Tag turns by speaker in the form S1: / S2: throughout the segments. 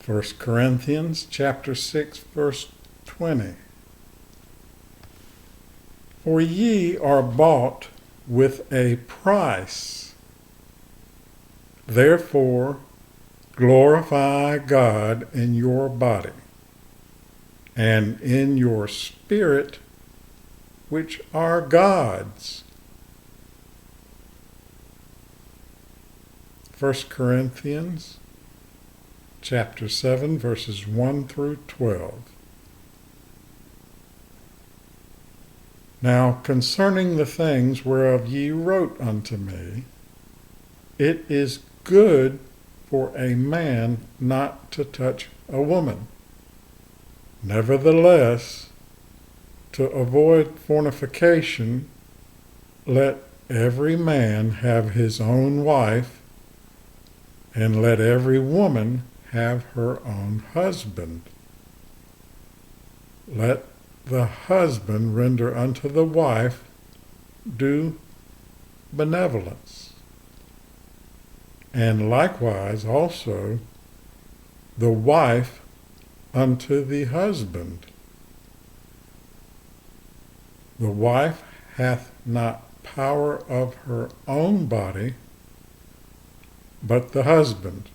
S1: 1 Corinthians chapter 6, verse 20. For ye are bought with a price. Therefore, glorify God in your body and in your spirit, which are God's. 1 Corinthians chapter 7, verses 1 through 12. Now concerning the things whereof ye wrote unto me, it is good for a man not to touch a woman. Nevertheless, to avoid fornication, let every man have his own wife, and let every woman have her own husband. Let the husband render unto the wife due benevolence, and likewise also the wife unto the husband. The wife hath not power of her own body, but the husband.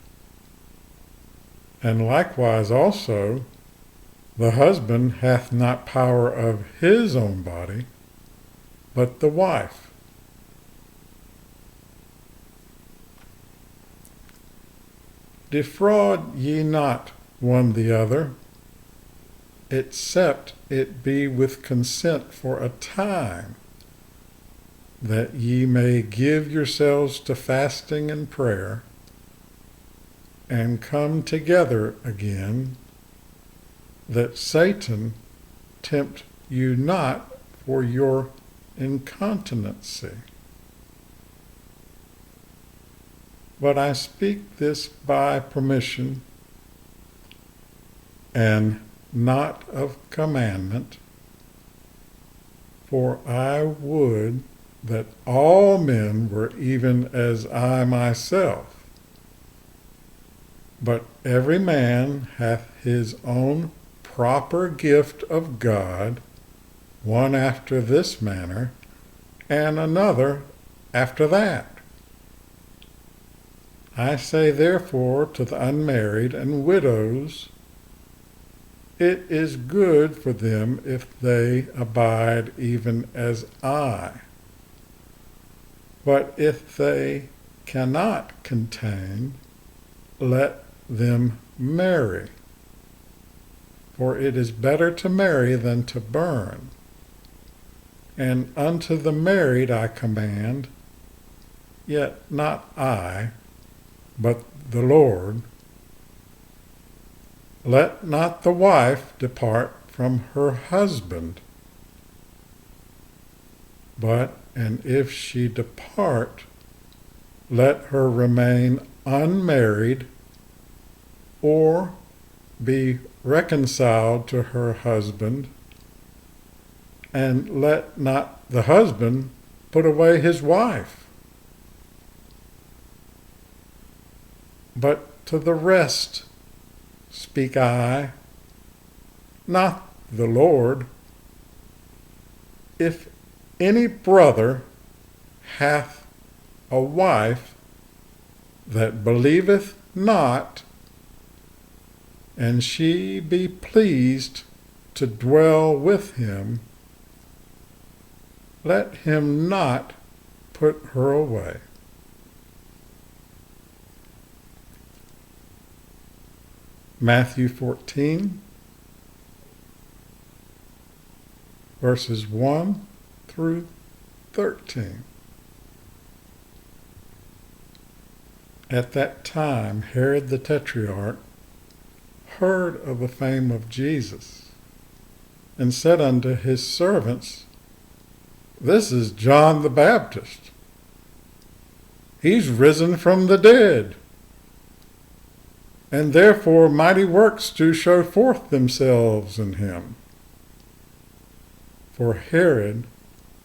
S1: And likewise also the husband hath not power of his own body, but the wife. Defraud ye not one the other, except it be with consent for a time, that ye may give yourselves to fasting and prayer, and come together again, that Satan tempt you not for your incontinency. But I speak this by permission, and not of commandment, for I would that all men were even as I myself. But every man hath his own proper gift of God, one after this manner, and another after that. I say therefore to the unmarried and widows, it is good for them if they abide even as I. But if they cannot contain, let them marry. For it is better to marry than to burn. And unto the married I command, yet not I, but the Lord, let not the wife depart from her husband. But, and if she depart, let her remain unmarried, or be reconciled to her husband, and let not the husband put away his wife. But to the rest speak I, not the Lord. If any brother hath a wife that believeth not, and she be pleased to dwell with him, let him not put her away. Matthew 14, verses 1 through 13. At that time Herod the Tetrarch heard of the fame of Jesus, and said unto his servants, This is John the Baptist. He's risen from the dead, and therefore mighty works do show forth themselves in him. For Herod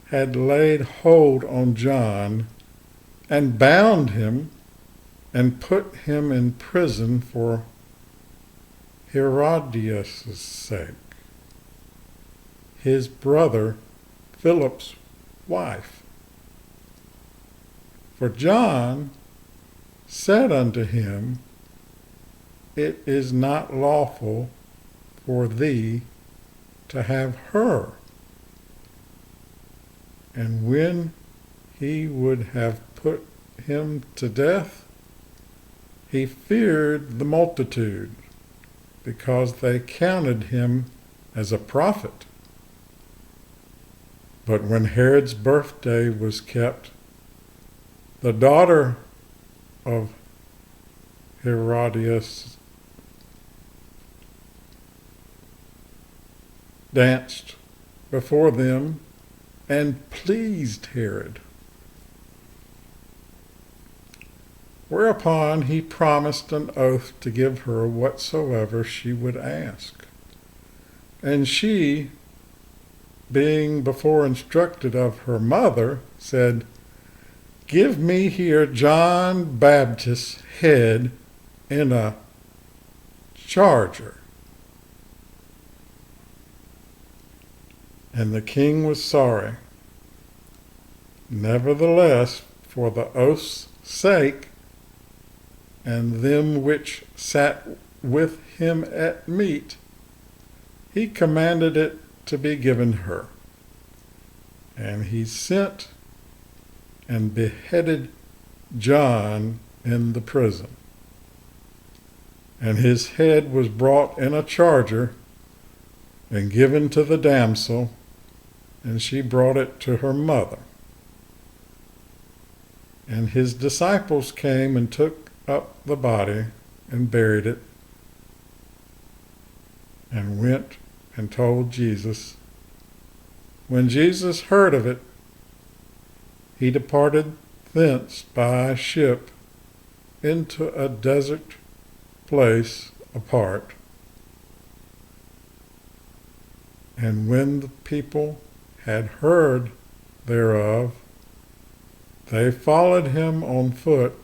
S1: had laid hold on John, and bound him, and put him in prison for Herodias' sake, his brother Philip's wife. For John said unto him, It is not lawful for thee to have her. And when he would have put him to death, he feared the multitude, because they counted him as a prophet. But when Herod's birthday was kept, the daughter of Herodias danced before them and pleased Herod. Whereupon he promised an oath to give her whatsoever she would ask. And she, being before instructed of her mother, said, Give me here John Baptist's head in a charger. And the king was sorry. Nevertheless, for the oath's sake, and them which sat with him at meat, he commanded it to be given her. And he sent and beheaded John in the prison. And his head was brought in a charger and given to the damsel, and she brought it to her mother. And his disciples came and took up the body and buried it, and went and told Jesus. When Jesus heard of it, he departed thence by ship into a desert place apart. And when the people had heard thereof, they followed him on foot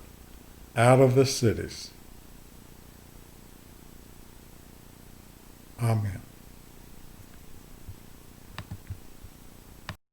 S1: out of the cities. Amen.